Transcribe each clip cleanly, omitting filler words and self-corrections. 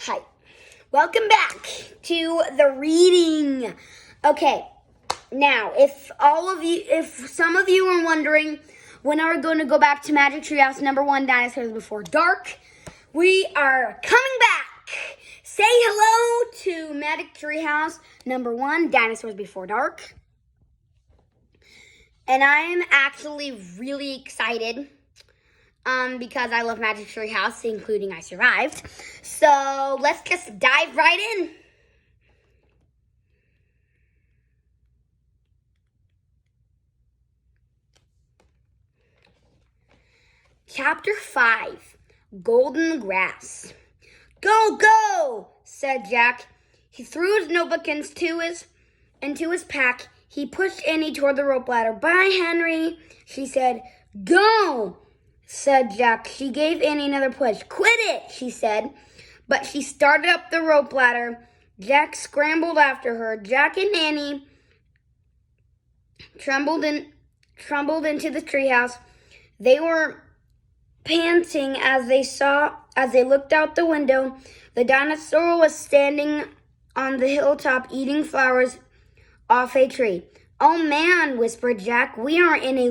Hi. Welcome back to the reading. Okay, now, if some of you are wondering when are we going to go back to Magic Treehouse number 1, Dinosaurs Before Dark, we are coming back. Say hello to Magic Treehouse number 1, Dinosaurs Before Dark. And I am actually really excited because I love Magic Treehouse, including I survived. So let's just dive right in. Chapter 5, Golden Grass. Go, go, said Jack. He threw his notebook into his pack. He pushed Annie toward the rope ladder. Bye, Henry, she said. Go, said Jack. She gave Annie another push. Quit it, she said. But she started up the rope ladder. Jack scrambled after her. Jack and Annie trembled into the treehouse. They were panting as they looked out the window. The dinosaur was standing on the hilltop eating flowers off a tree. Oh man, whispered Jack. We are in a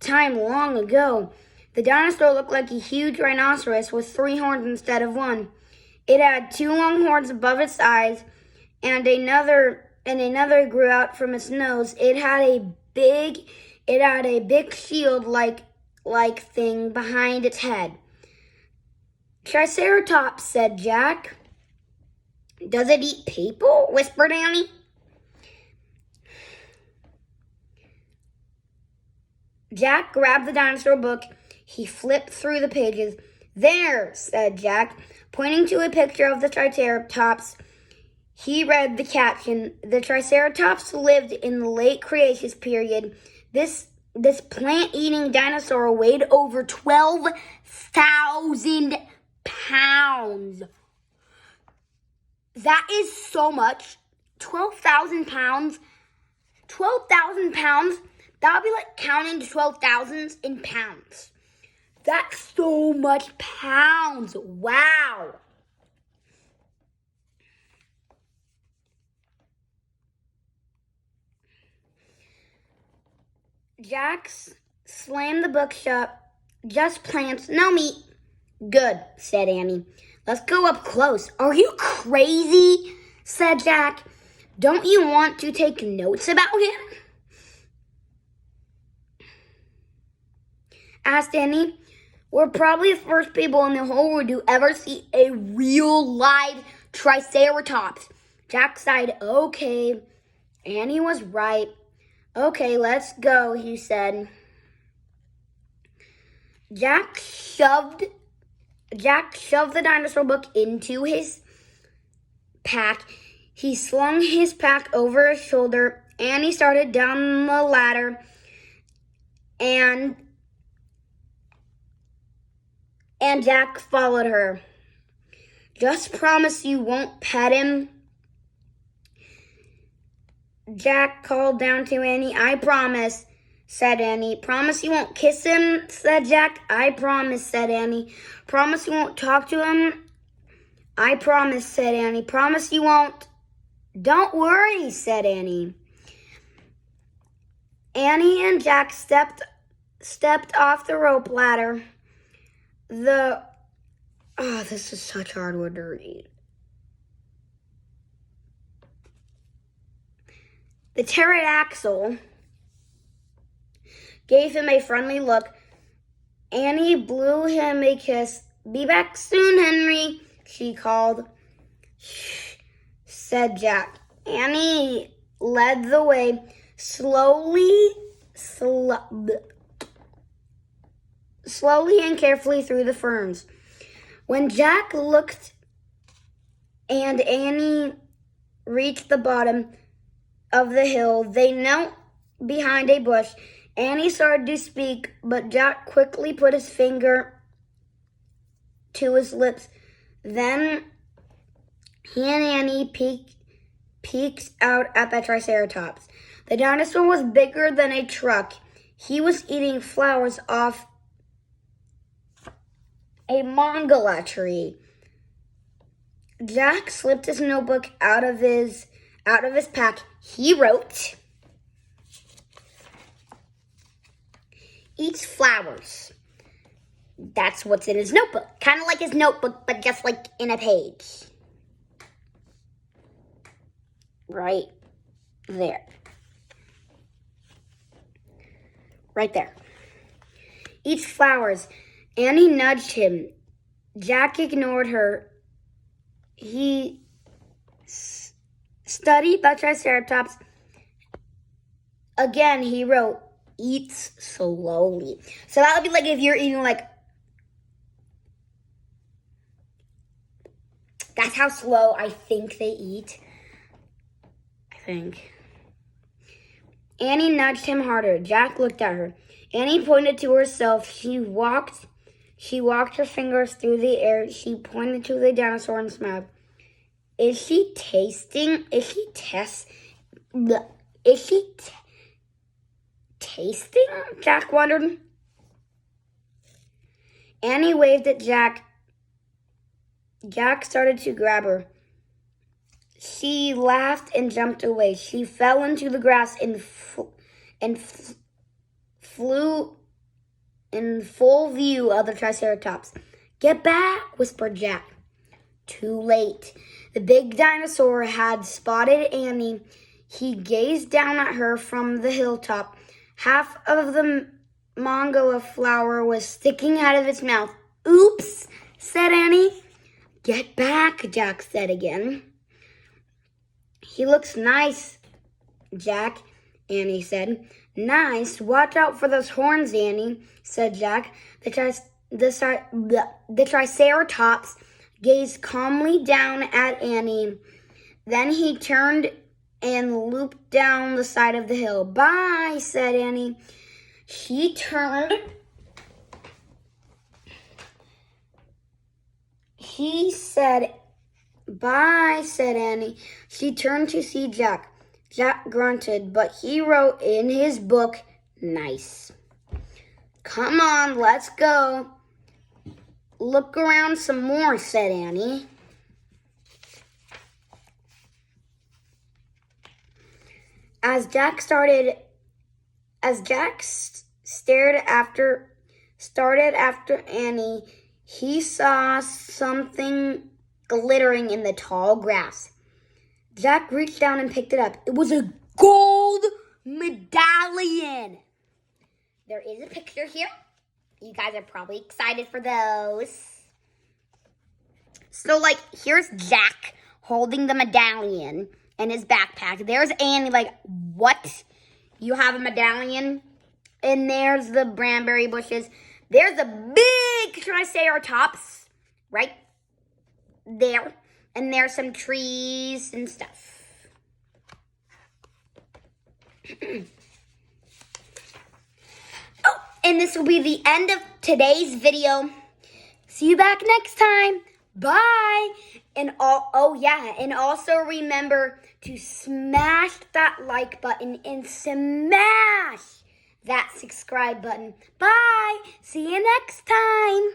time long ago. The dinosaur looked like a huge rhinoceros with 3 horns instead of 1. It had 2 long horns above its eyes, and another grew out from its nose. It had a big shield-like thing behind its head. Triceratops, said Jack. Does it eat people? Whispered Annie. Jack grabbed the dinosaur book. He flipped through the pages. There, said Jack, pointing to a picture of the Triceratops. He read the caption. The Triceratops lived in the late Cretaceous period. This plant-eating dinosaur weighed over 12,000 pounds. That is so much. 12,000 pounds. 12,000 pounds. That would be like counting to 12,000s in pounds. That's so much pounds. Wow. Jack slammed the book shut. Just plants, no meat. Good, said Annie. Let's go up close. Are you crazy? Said Jack. Don't you want to take notes about him? Asked Annie. We're probably the first people in the whole world to ever see a real live Triceratops. Jack sighed. Okay. Annie was right. Okay, let's go, he said. Jack shoved the dinosaur book into his pack. He slung his pack over his shoulder. Annie started down the ladder, and Jack followed her. Just promise you won't pet him, Jack called down to Annie. I promise, said Annie. Promise you won't kiss him, said Jack. I promise, said Annie. Promise you won't talk to him? I promise, said Annie. Promise you won't? Don't worry, said Annie. Annie and Jack stepped off the rope ladder. This is such hard word to read. The pterodactyl gave him a friendly look. Annie blew him a kiss. Be back soon, Henry, she called. Shh, said Jack. Annie led the way slowly and carefully through the ferns. When Jack looked and Annie reached the bottom of the hill, they knelt behind a bush. Annie started to speak, but Jack quickly put his finger to his lips. Then he and Annie peeked out at the Triceratops. The dinosaur was bigger than a truck. He was eating flowers off a mangala tree. Jack slipped his notebook out of his pack. He wrote, eats flowers. That's what's in his notebook. Kind of like his notebook, but just like in a page. Right there. Right there. Eats flowers. Annie nudged him. Jack ignored her. He studied the Triceratops. Again, he wrote, eats slowly. So that would be like if you're eating like, that's how slow I think they eat. I think. Annie nudged him harder. Jack looked at her. Annie pointed to herself. She walked her fingers through the air. She pointed to the dinosaur and smiled. Is she tasting? Tasting? Jack wondered. Annie waved at Jack. Jack started to grab her. She laughed and jumped away. She fell into the grass and flew in full view of the Triceratops. Get back, whispered Jack. Too late. The big dinosaur had spotted Annie. He gazed down at her from the hilltop. Half of the mangala flower was sticking out of its mouth. Oops, said Annie. Get back, Jack said again. He looks nice, Jack, Annie said. Nice. Watch out for those horns, Annie, said Jack. The Triceratops gazed calmly down at Annie. Then he turned and looped down the side of the hill. Bye, said Annie. She turned. He said, bye, said Annie. She turned to see Jack. Jack grunted, but he wrote in his book, nice. Come on, let's go. Look around some more, said Annie. As Jack started after Annie, he saw something glittering in the tall grass. Jack reached down and picked it up. It was a gold medallion. There is a picture here. You guys are probably excited for those. So, like, here's Jack holding the medallion in his backpack. There's Annie, like, what? You have a medallion? And there's the cranberry bushes. There's a big Triceratops right there. And there's some trees and stuff. Oh, and this will be the end of today's video. See you back next time. Bye. And and also remember to smash that like button and smash that subscribe button. Bye. See you next time.